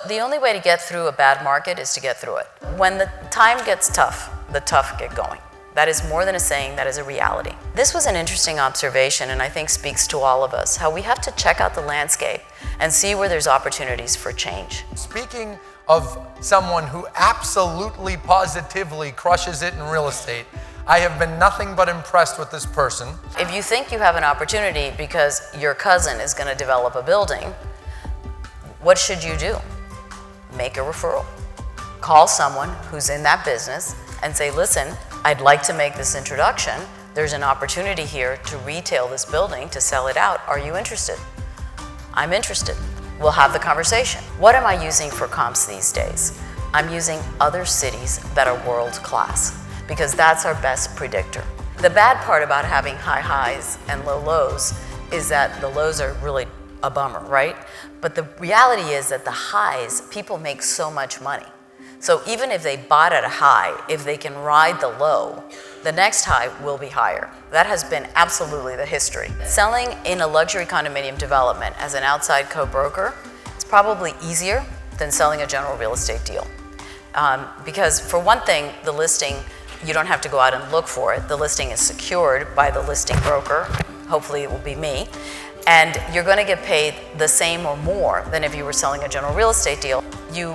The only way to get through a bad market is to get through it. When the time gets tough, the tough get going. That is more than a saying, that is a reality. This was an interesting observation, and I think speaks to all of us, how we have to check out the landscape and see where there's opportunities for change. Speaking of someone who absolutely, positively crushes it in real estate, I have been nothing but impressed with this person. If you think you have an opportunity because your cousin is going to develop a building, what should you do? Make a referral. Call someone who's in that business and say, listen, I'd like to make this introduction. There's an opportunity here to retail this building, to sell it out. Are you interested? I'm interested. We'll have the conversation. What am I using for comps these days? I'm using other cities that are world class, because that's our best predictor. The bad part about having high highs and low lows is that the lows are really a bummer, right? But the reality is that the highs, people make so much money. So even if they bought at a high, if they can ride the low, the next high will be higher. That has been absolutely the history. Selling in a luxury condominium development as an outside co-broker is probably easier than selling a general real estate deal. Because for one thing, the listing, you don't have to go out and look for it. The listing is secured by the listing broker. Hopefully it will be me. And you're going to get paid the same or more than if you were selling a general real estate deal. You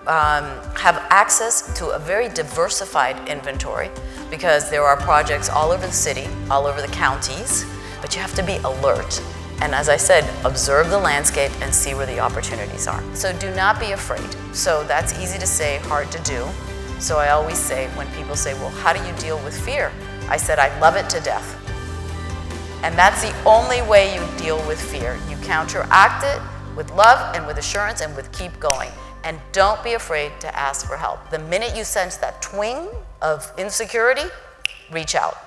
have access to a very diversified inventory because there are projects all over the city, all over the counties, but you have to be alert. And as I said, observe the landscape and see where the opportunities are. So do not be afraid. So that's easy to say, hard to do. So I always say, when people say, well, how do you deal with fear? I said, I love it to death. And that's the only way you deal with fear. You counteract it with love and with assurance and with keep going. And don't be afraid to ask for help. The minute you sense that twing of insecurity, reach out.